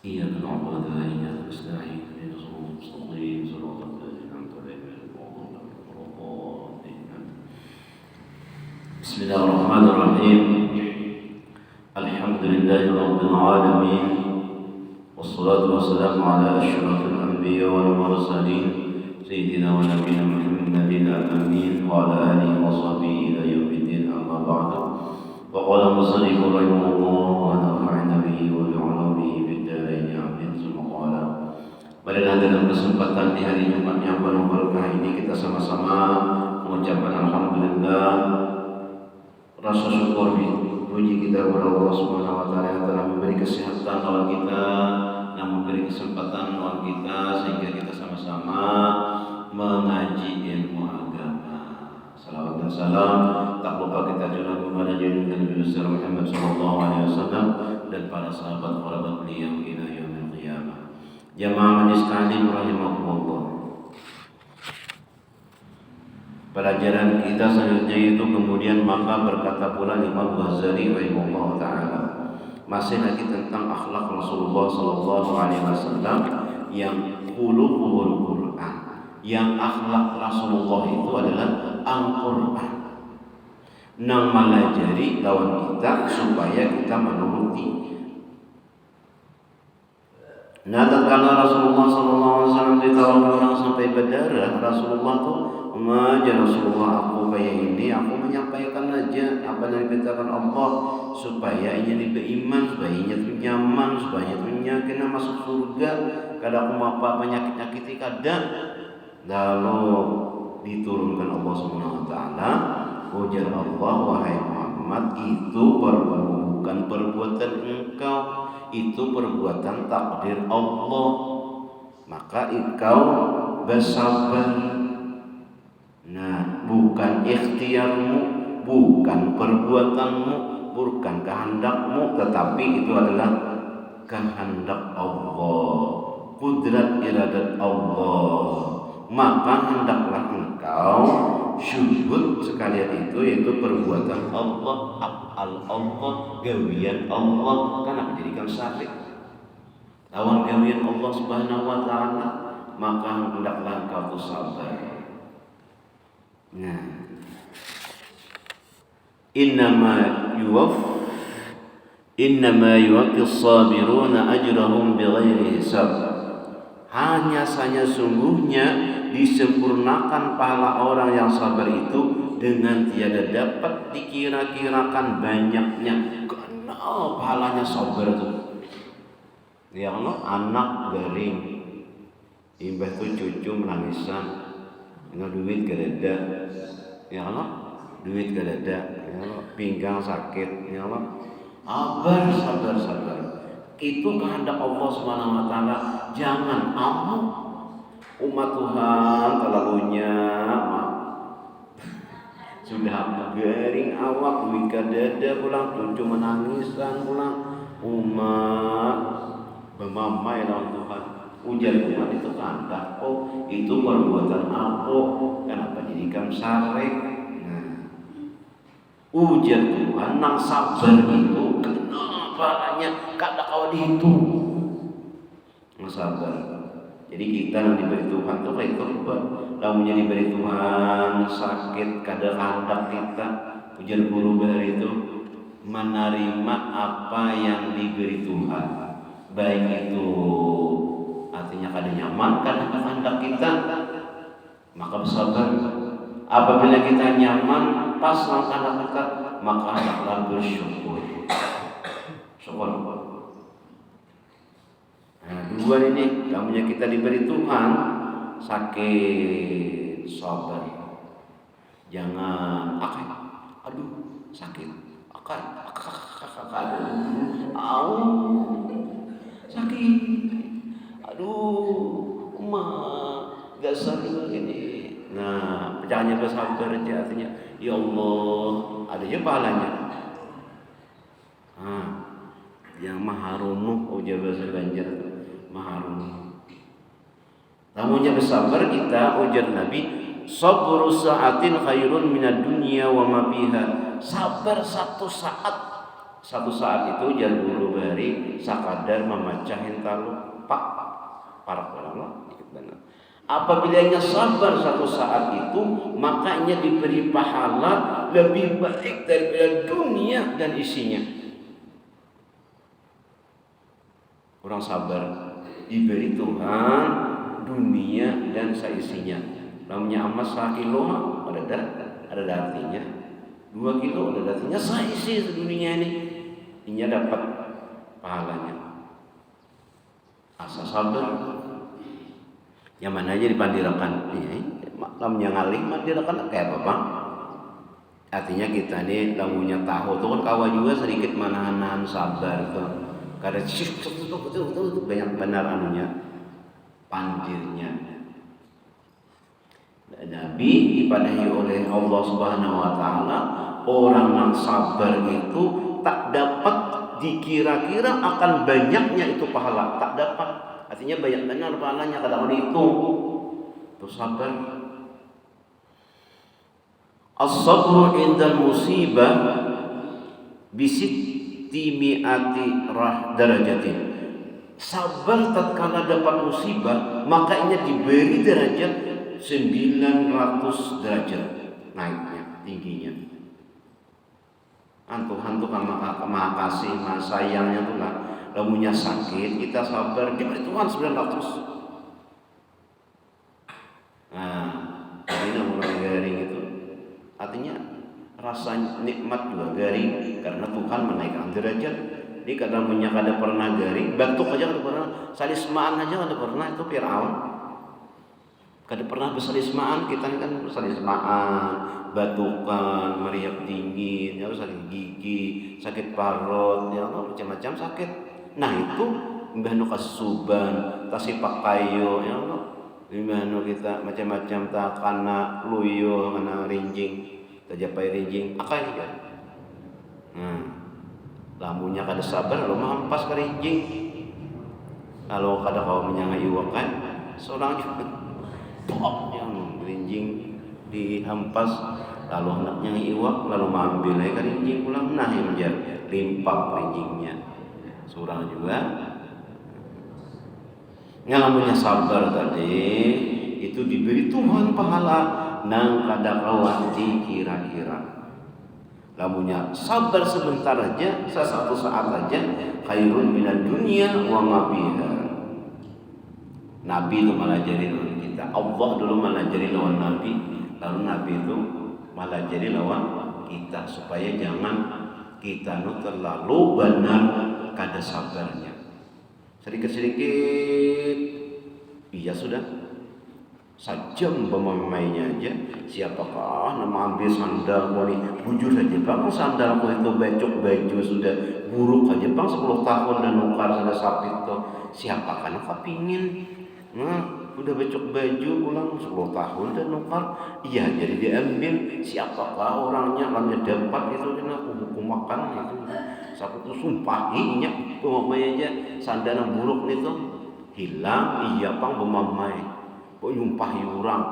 إياك نعبد وإياك نستعين اهدنا الصراط المستقيم صراط الذين أنعمت عليهم غير المغضوب عليهم ولا الضالين. بسم الله الرحمن الرحيم. الحمد لله رب العالمين، والصلاة والسلام على أشرف الأنبياء والمرسلين سيدنا ونبينا محمد الأمين وعلى آله وصحبه إلى يوم الدين. أما بعد، فقال المصنف رحمه الله ونفعنا به وبعلومه في الدارين آمين. ثم قال: pada dalam kesempatan di hari Jumat yang penuh berkah ini kita sama-sama mengucapkan alhamdulillah, rasa syukur puji kita kepada Allah Subhanahu wa taala yang telah memberi kesehatan lawan kita, yang memberi kesempatan lawan kita sehingga kita sama-sama mengaji ilmu agama. Salawat dan salam tak lupa kita curahkan kepada junjungan Nabi besar Muhammad sallallahu alaihi wasallam dan para sahabat beliau ila yaumil qiyamah. Jamaah majelis taklim rahimakumullah. Pelajaran kita selanjutnya itu kemudian maka berkata pula Imam Ghazali rahimahullah taala, masih lagi tentang akhlak Rasulullah sallallahu alaihi wasallam yang khuluqul Quran. Yang akhlak Rasulullah itu adalah Al-Quran. Nang melajari lawan kita supaya kita menuruti. Nah, tatkala Rasulullah SAW ditawarkan orang sampai berdarah, Rasulullah tuh mengajar Rasulullah, aku kayak ini, aku menyampaikan aja apa yang diberitakan Allah supaya ini beriman, supaya ini nyaman, supaya ini kena masuk surga. Kada aku apa penyakit-nyakiti kada. Lalu diturunkan Allah Subhanahu wa taala, ujar Allah, wahai Muhammad, itu bukan perbuatan engkau, itu perbuatan takdir Allah. Maka engkau bersabar. Nah, bukan ikhtiarmu, bukan perbuatanmu, bukan kehendakmu, tetapi itu adalah kehendak Allah, kudrat iradat Allah. Maka hendaklah engkau syuhud sekalian itu, yaitu perbuatan Allah, af'al Allah, gawian Allah, karena menjadikan syar'i lawan gawian Allah Subhanahu wa taala, maka hendaklah engkau itu sabar. Nah, innama yuwaffis sabiruna ajrahum bighairi hisab. Hanya saja sungguhnya disempurnakan pahala orang yang sabar itu dengan tiada dapat dikira-kirakan banyaknya. Karena pahalanya sabar itu. Ya Allah, anak garing, imbah tu cucu menangisan, dengan duit gadada. Ya Allah, duit gadada. Ya Allah, pinggang sakit. Ya Allah, sabar. Itu kehendak Allah Subhanahu wa taala. Jangan kamu umat Tuhan terlalunya sudah garing awak, duit dada pulang, cucu menangisan pulang, umat bermamai lawan Tuhan. Ujar Tuhan itu kehendak oh, itu perbuatan aku, kenapa jadikan syar'i? Nah, ujar Tuhan nang sabar itu kenapa kada kau dihitung sabar. Jadi kita yang diberi Tuhan tuh kayak korban. Lamunya diberi Tuhan sakit kada kehendak kita, ujar guru bahari itu menerima apa yang diberi Tuhan, baik itu artinya kada nyaman kada kehendak kita, maka bersabar. Apabila kita nyaman pas dengan kehendak kita, maka hendaklah bersyukur. Syukur. Nah, dua ini, namanya kita diberi Tuhan sakit, sabar. Jangan aduh sakit, sakit, aduh gak sabar ini. Nah, jangan bersabar aja, artinya ya Allah, adanya pahalanya. Yang maharunuh ujar bahasa Banjar, maharunuh. Namunnya bersabar kita, ujar Nabi, sabru sa'atin khairun minad dunya wa ma fiha. Sabar satu saat satu saat itu jar guru bari sakadar memacahin talu pak para ulama dikit benar. Apabila ia sabar satu saat itu, makanya diberi pahala lebih baik daripada dunia dan isinya. Orang sabar diberi Tuhan dunia dan seisinya. Namanya emas 1 kilo ada artinya, 2 kilo ada artinya seisi dunia ini. Ini dapat pahalanya. Asa sabar. Yang mana aja dipandirakan namanya ngalih mandirakan kayak apa bang? Artinya kita ini lamunya tahu tuh kan kawa juga sedikit manahan sabar tuh karena banyak benar anunya pandirnya. Nabi dipadahi oleh Allah Subhanahu wa taala, orang yang sabar itu tak dapat dikira-kira akan banyaknya itu pahala, tak dapat. Artinya banyak benar pahalanya kadang itu. Itu sabar. As-sabru indal musibah bisitti mi'ati darajatin. Sabar tatkala dapat musibah, makanya diberi derajat 900 derajat naiknya, tingginya. Tuhan tuh maha kasih, maha sayangnya tuh lah. Lamunya sakit, kita sabar, diberi Tuhan 900. Nah, ini mulai garing itu. Artinya rasa nikmat juga garing karena Tuhan menaikkan derajat. Jadi kadang punya kada pernah garing, batuk aja kada pernah, salismaan aja kada pernah itu Fir'aun. Kada pernah bersalismaan, kita kan bersalismaan, batukan, meriap dingin, ya sakit gigi, sakit parut, ya macam-macam sakit. Nah itu mbah nu kasuban, tasipak kayu, ya Allah. Mbah nu kita macam-macam tak kana luyo, kana rinjing, tajapai rinjing, akai ya. Lamunya kada sabar, lo mampas ke rinjing. Kalau kada kau menyangai iwakan, seorang juga pop yang rinjing dihampas, lalu anaknya iwak, lalu mengambil ke rinjing pulang, nah yang menjadi limpah rinjingnya. Seorang juga ngalamunya sabar tadi itu diberi Tuhan pahala nang kada kawati kira-kira. Lamunya sabar sebentar aja, satu saat aja, khairun minad dunya wa ma fiha. Nabi itu melajari lawan kita, Allah dulu melajari lawan Nabi, lalu Nabi itu melajari lawan kita supaya jangan kita terlalu benar kada sabarnya. Sedikit-sedikit iya sudah sajam pemainnya aja. Siapakah nama ambil sandal ini bujur saja bang, sandalku itu becok baju sudah buruk aja bang, 10 tahun dan nukar sudah sapi itu. Siapakah nak kepingin udah becok baju pulang 10 tahun dan nukar, iya jadi diambil. Siapakah orangnya lamnya dapat itu kena hukum makan itu. Sapu itu sumpahinya pemamai aja sandal yang buruk itu hilang, iya pang pemamai kok nyumpahi orang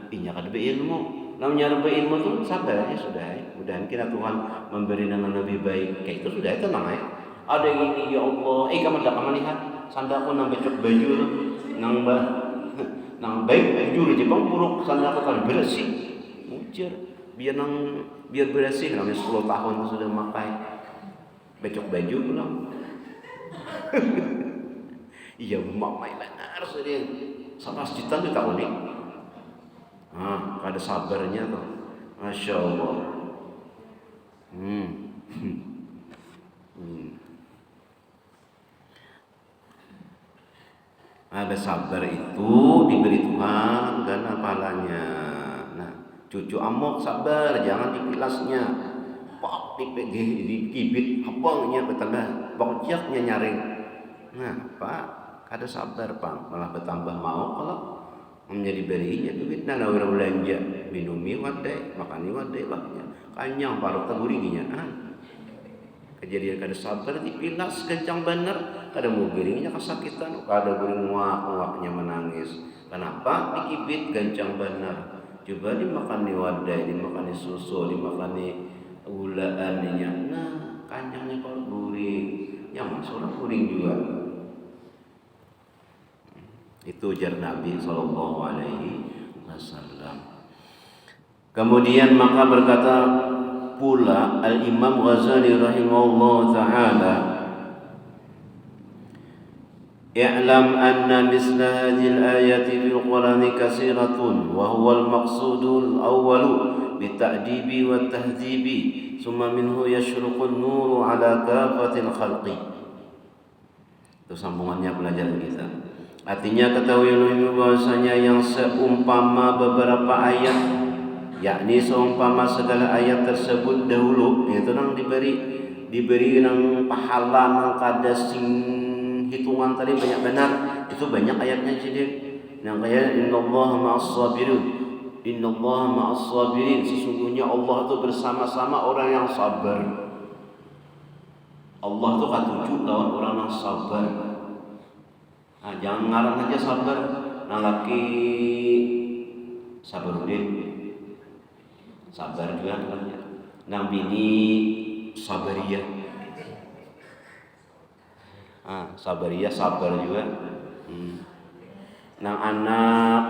inya kada beilmu. Namanya beilmu tuh sabar ya sudah. Mudahan kita Tuhan memberi nama lebih baik. Kayak itu sudah itu namanya. Ada yang ini ya Allah, kamu dak melihat sandalku nang becok baju tuh nang baik baju aja bang buruk sandalku kan bersih. Ujar biar bersih namanya 10 tahun sudah makai becok baju pulang. Iya mamai benar sudah sama sejuta tuh tahun ini. Ada sabarnya tuh, masya Allah. Ada sabar itu diberi Tuhan dan pahalanya. Nah, cucu amok sabar, jangan dipilasnya. Pok dikibit apangnya betambah, pokoknya nyaring. Nah, Pak, ada sabar Pak, malah bertambah mau kalau menjadi berinya duit nana orang belanja minumi wadai makani wadai lahnya kanyang paruh taburinya kejadian kada sabar dipilas kencang bener kada mau geringnya kesakitan kada guring muak-muaknya menangis. Kenapa? Dikibit kencang bener. Coba dimakani wadai, dimakani susu, dimakani ulaannya. Nah, kanjangnya kalau guring, yang masuk orang guring juga. Itu ujar Nabi Sallallahu Alaihi Wasallam. Kemudian maka berkata pula Al-Imam Ghazali rahimahullah ta'ala, i'lam anna misla hadhihi al-ayati fil Qur'ani katsiratun wa huwa al-maqsudul awwalu bita'dibi wa tahdhibi thumma minhu yashruqu an-nuru ala kafatil khalqi. Itu sambungannya pelajaran kita. Artinya ketahuilah bahwasanya yang seumpama beberapa ayat, yakni seumpama segala ayat tersebut dahulu, itu nang diberi nang pahala nang kada sing hitungan tadi banyak benar, itu banyak ayatnya jadi nang kayak innallaha ma'as sabirin, innallaha ma'as sabirin, sesungguhnya Allah itu bersama-sama orang yang sabar. Allah itu katuju lawan orang yang sabar. Nah, jangan ngarang aja sabar, nah laki Sabarudin sabar juga namanya, nang bini Sabariyah, Sabariyah sabar juga, nang anak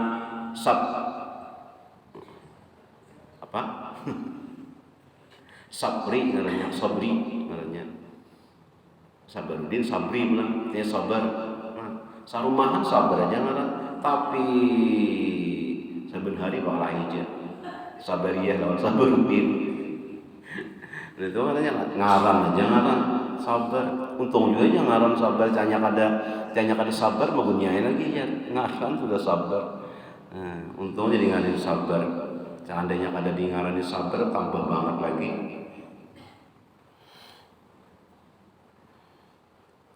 apa Sabri namanya, Sabri namanya, Sabarudin Sabri bilang dia sabar. Sarumahan sabar aja ngaran, tapi saben hari bakal aja Sabariyah lawan Sabarudin. Itu katanya ngaran aja ngaran sabar. Untung juga aja ngaran sabar, tanya kada sabar mau gunyain lagi ya. Ngaran sudah sabar. Nah, untung jadi ngaran sabar. Seandainya kada di ngaran sabar tambah banget lagi.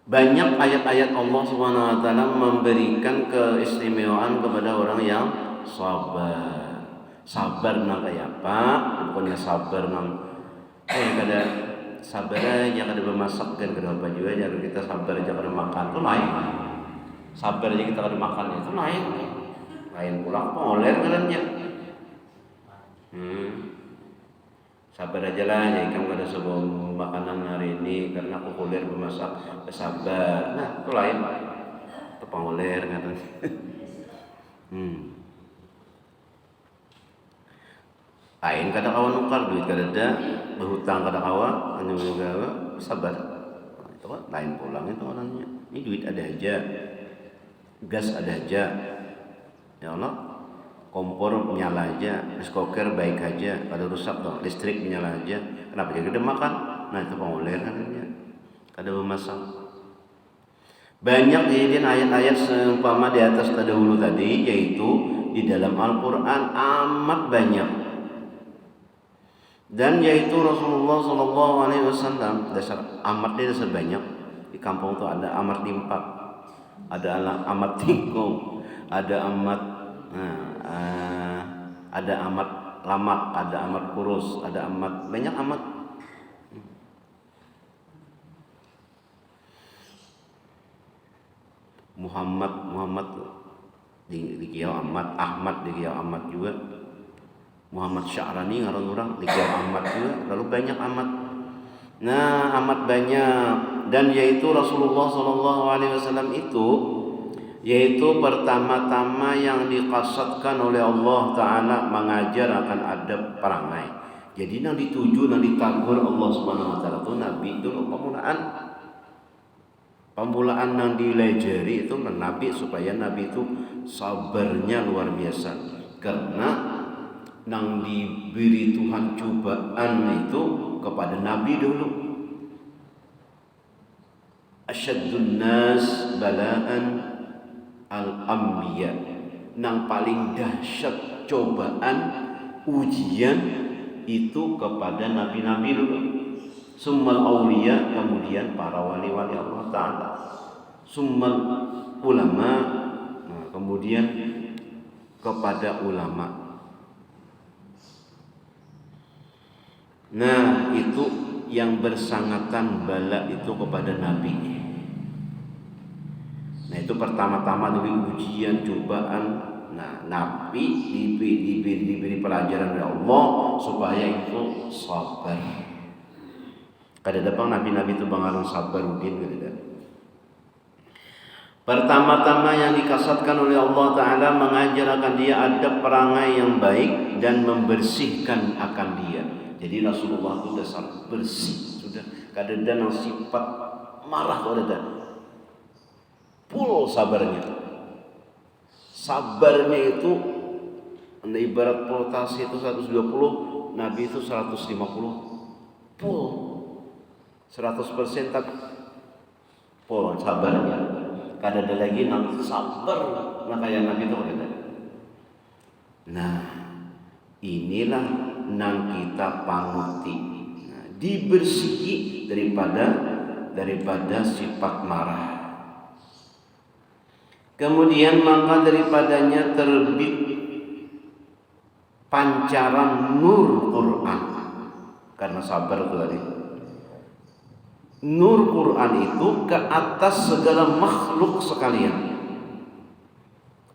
Banyak ayat-ayat Allah Subhanahu wa taala memberikan keistimewaan kepada orang yang sabar. Sabar nang kayak apa? Bukannya sabar nang kada sabar aja kada bermasak kan kada apa juga aja kita sabar aja kada makan itu lain. Sabar aja kita kada makan itu lain. Lain pula pengoler kadangnya. Sabar aja lah, ya kamu kada sebuah makanan hari ini karena aku kuliah bermasak, sabar. Nah, itu lain, itu pengoler kan. Lain kada kawan nukar duit kada ada, berhutang kada kawan, hanya menjaga sabar. Nah, itu kan lain pulang itu orangnya. Ini duit ada aja, gas ada aja, ya Allah. Kompor menyala aja, skoker baik aja, kada rusak dong, listrik menyala aja, kenapa jadi kada makan? Nah itu pengoler kan ya, kada memasak. Banyak kejadian ayat-ayat seumpama di atas terdahulu tadi, yaitu di dalam Al-Quran amat banyak. Dan yaitu Rasulullah SAW dasar amat dia dasar banyak. Di kampung tuh ada amat limpak, ada amat tingkong, ada amat ada amat lamak, ada amat kurus, ada amat banyak amat. Muhammad di kiau amat, Ahmad di kiau amat juga, Muhammad Sya'rani ngaran orang di kiau amat juga, lalu banyak amat. Nah amat banyak, dan yaitu Rasulullah SAW itu yaitu pertama-tama yang dikasatkan oleh Allah Ta'ala mengajar akan adab perangai. Jadi yang dituju, yang ditagur Allah Subhanahu Wa Ta'ala itu Nabi itu pemulaan yang dilajari itu Nabi, supaya Nabi itu sabarnya luar biasa. Karena yang diberi Tuhan cobaan itu kepada Nabi dulu. Asyaddun nas bala'an al-anbiya, nang paling dahsyat cobaan ujian itu kepada nabi-nabi dulu. Summal auliya, kemudian para wali-wali Allah Ta'ala. Summal ulama, nah, kemudian kepada ulama. Nah itu yang bersangatan bala itu kepada nabi. Nah itu pertama-tama dulu ujian, cobaan. Nah, Nabi diberi pelajaran oleh Allah supaya itu sabar. Kadang-kadang nabi-nabi itu bangaran sabarudin kadang. Pertama-tama yang dikasatkan oleh Allah Ta'ala mengajarkan dia adab perangai yang baik dan membersihkan akan dia. Jadi Rasulullah itu dasar bersih, sudah kadang-kadang sifat marah kadang-kadang full sabarnya. Sabarnya itu ibarat voltase itu 120, Nabi itu 150 full 100% tak full sabarnya. Kada ada lagi nang sabar nah kayak Nabi itu ada. Nah, inilah nang kita panguti. Nah, dibersihi daripada sifat marah. Kemudian maka daripadanya terbit pancaran nur Quran karena sabar itu tadi. Nur Quran itu ke atas segala makhluk sekalian.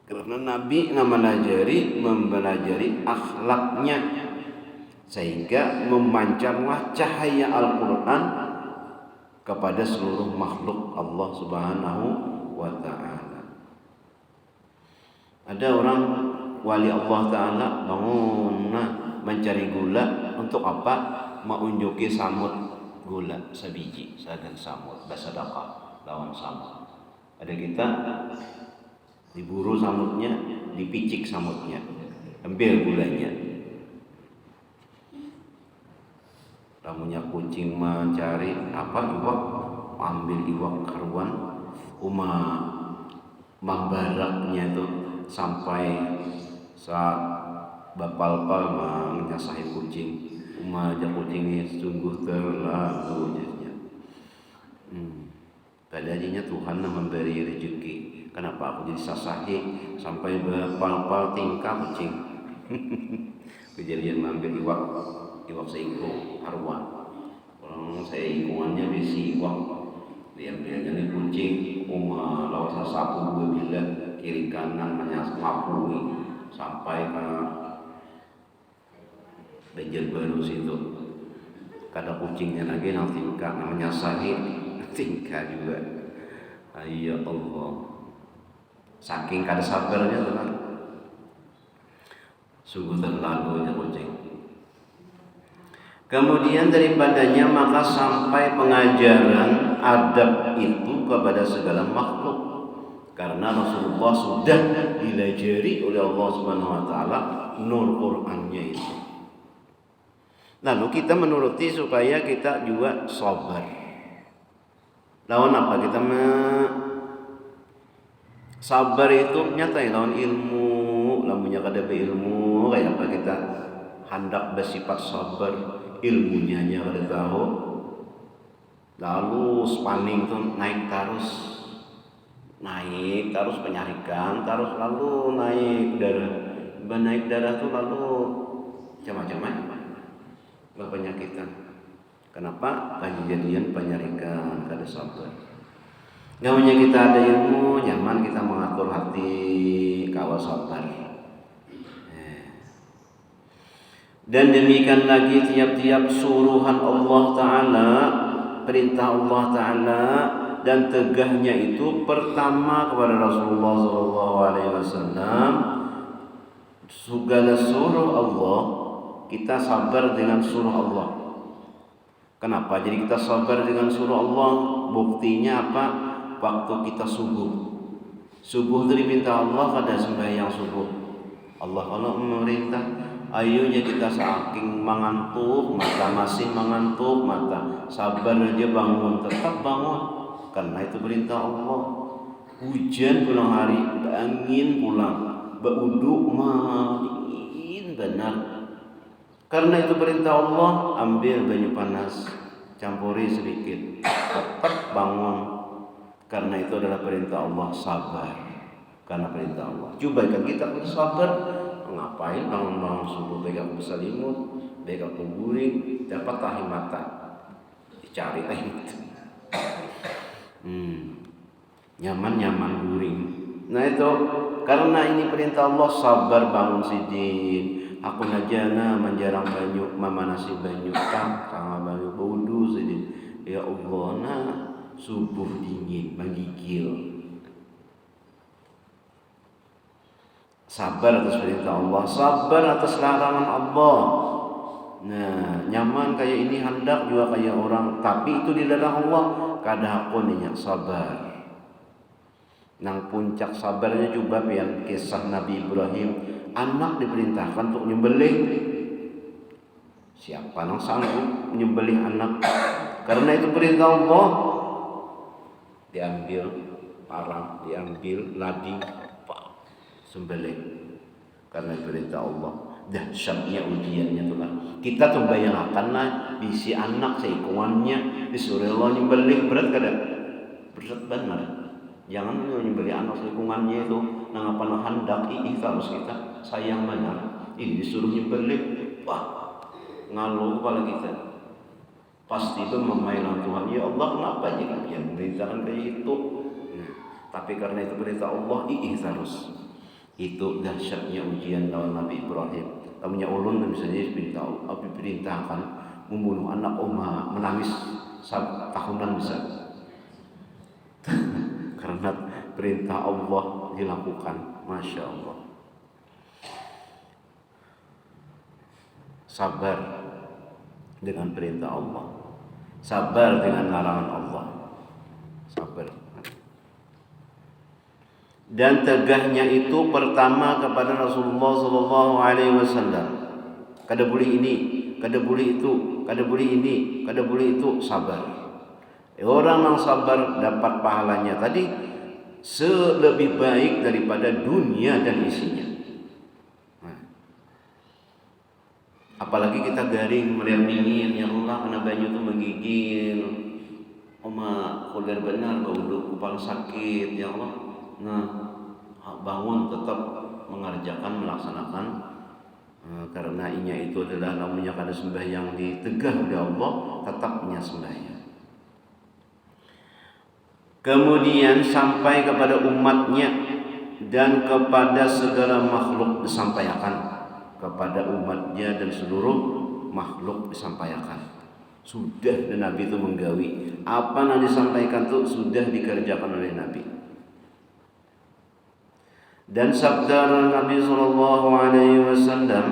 Karena Nabi mempelajari akhlaknya sehingga memancarlah cahaya Al-Quran kepada seluruh makhluk Allah Subhanahu wa Ta'ala. Ada orang wali Allah Ta'ala bangun mencari gula untuk apa? Mengunjuki samut gula sebiji, sagan samut, bersedekah lawan samut. Ada kita diburu samutnya, dipicik samutnya, ambil gulanya. Lamunnya kucing mencari apa iwak, ambil iwak karuan, mambaraknya itu sampai saat bapal-pal menyasahi kucing. Aja kucing ini sungguh terlalu jadinya. Tadinya Tuhan memberi rezeki. Kenapa aku jadi sasahi sampai berpal-pal tingkah kucing? Kejadian mengambil iwak seingkung haruan. Orang saya ingkungannya besi iwak. Diambilnya nih kucing, lawan sapu dua bila kiri kanan menyapui sampai ke Banjar Baru situ. Kada kucingnya lagi nang tingkah namanya sahih tingkah juga. Ya Allah. Saking kada sabarnya teman. Sungguh terlalu kucing. Kemudian daripadanya maka sampai pengajaran adab itu kepada segala makhluk. Karena Rasulullah sudah dilajari oleh Allah Subhanahu wa taala nur Qur'annya itu. Lalu kita menuruti supaya kita juga sabar. Lawan apa? Kita sabar itu nyata ya lawan ilmu. Lamunnya kada ilmu kayak apa kita hendak bersifat sabar, ilmunya nya kada tahu. Lalu spanning tuh naik terus penyarikan, terus lalu naik darah tuh lalu macam-macam penyakitan. Kenapa? Kejadian penyarikan kada sabar. Namanya kita ada ilmu, nyaman kita mengatur hati kawas sabar. Dan demikian lagi tiap-tiap suruhan Allah Ta'ala, perintah Allah Ta'ala dan tegahnya itu pertama kepada Rasulullah SAW. Segala suruh Allah kita sabar dengan suruh Allah. Kenapa? Jadi kita sabar dengan suruh Allah. Buktinya apa? Waktu kita subuh itu diminta Allah kada sembahyang subuh. Allah kalau memerintah, ayonya kita saking mengantuk mata, masih mengantuk mata, sabar aja bangun, tetap bangun. Karena itu perintah Allah. Hujan pulang hari, angin pulang, beuduk main benar. Karena itu perintah Allah, ambil banyu panas, campuri sedikit, tetap bangun. Karena itu adalah perintah Allah, sabar. Karena perintah Allah. Coba kan kita harus sabar. Ngapain bangun-bangun subuh, baik aku berselimut, baik aku guring, dapat tahi mata, dicari tahi mata. Nyaman guring, Nah itu karena ini perintah Allah, sabar bangun sidin. Aku najana menjarang banyu memanasi banyu sama banyu wudu sidin. Ya Allah, nah subuh dingin menggigil. Sabar atas perintah Allah, sabar atas larangan Allah. Nah, nyaman kayak ini hendak juga kayak orang, tapi itu dilarang Allah. Kadang aku sabar. Nang puncak sabarnya juga yang kisah Nabi Ibrahim, anak diperintahkan untuk nyembelih. Siapa nang sanggup menyembelih anak? Karena itu perintah Allah. Diambil parang, diambil lading, sembelih. Karena perintah Allah. Dahsyatnya ujiannya itulah. Kita tuh bayangkanlah bisi anak seikungannya disuruh Allah nyembelih, berat kada? Berat benar. Jangan nyembelih anak seikungannya itu nang apa nang hendak harus kita sayang benar. Ini disuruh nyembelih, wah ngaluh kepala kita. Pasti itu memailah Tuhan. Ya Allah, kenapa jika kalian beritakan kayak itu? Tapi karena itu perintah Allah, harus. Itu dahsyatnya ujian lawan Nabi Ibrahim. Kamunya ulun misalnya diperintahkan membunuh anak oma, menangis tahunan bisa. Karena perintah Allah dilakukan. Masya Allah. Sabar dengan perintah Allah, sabar dengan larangan Allah, sabar. Dan tegahnya itu pertama kepada Rasulullah Sallallahu Alaihi Wasallam. Kada boleh ini, kada boleh itu, kada boleh ini, kada boleh itu, sabar. Orang yang sabar dapat pahalanya tadi selebih baik daripada dunia dan isinya. Apalagi kita garing melihat dingin, ya Allah, kena banyu itu menggigil. Oma kuliah benar, bauduk kepala sakit, ya Allah. Nah, bangun tetap mengerjakan, melaksanakan karena inya itu adalah namanya kada sembahyang ditegah oleh Allah, tetapnya sembahyang. Kemudian sampai kepada umatnya dan kepada segala makhluk disampaikan, kepada umatnya dan seluruh makhluk disampaikan. Sudah dan Nabi itu menggawi apa yang disampaikan itu sudah dikerjakan oleh Nabi. Dan sabda Nabi Sallallahu Alaihi Wasallam,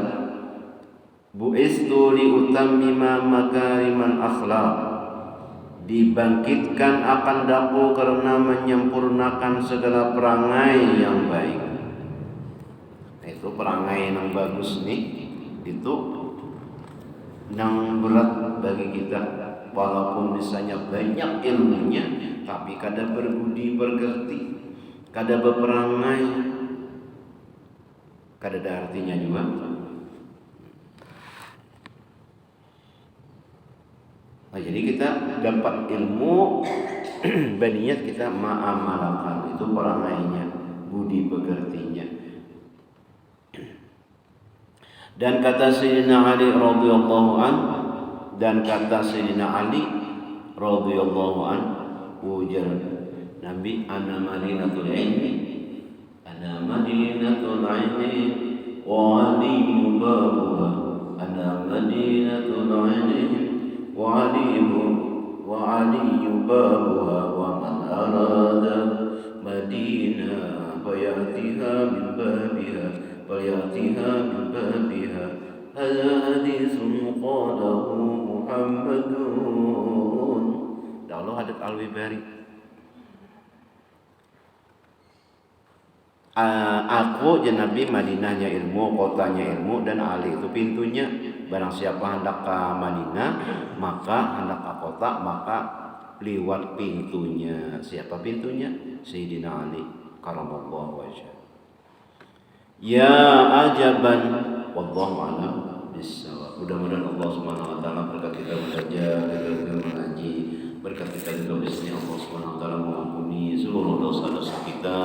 bu'istu li utammima makariman akhlaq, dibangkitkan akan daku karena menyempurnakan segala perangai yang baik. Itu perangai yang bagus nih, itu yang berat bagi kita. Walaupun misalnya banyak ilmunya, tapi kada berbudi bergerti, kada berperangai, kada ada artinya juga. Nah, jadi kita dapat ilmu berniat kita ma'amalakan, itu perangainya, budi pekertinya. Dan kata Sayyidina Ali radhiyallahu an, dan kata Sayyidina Ali radhiyallahu an, ujar Nabi, ana madinatul ilmi, ana madinatul ilmi wa alimu babuha, ana madinatul ilmi wa alimu babuha, wa man arada madinah fayatiha min babiha فيأتيها من بابها هذا حديث قاله محمد. Allah hadits Al-Wibari. Aku dan Nabi Madinahnya ilmu, kotanya ilmu, dan Ali itu pintunya. Barang siapa hendak ke Madinah, maka hendak ke kota, maka lewat pintunya. Siapa pintunya? Sayyidina Ali karamallahu wajhah. Ya ajaban, wallahu a'lam bissawab. Mudah-mudahan Allah Subhanahu wa taala berkat kita belajar, berkat kita mengaji, berkat kita juga bismillah Allah Subhanahu wa taala mengampuni seluruh dosa-dosa kita.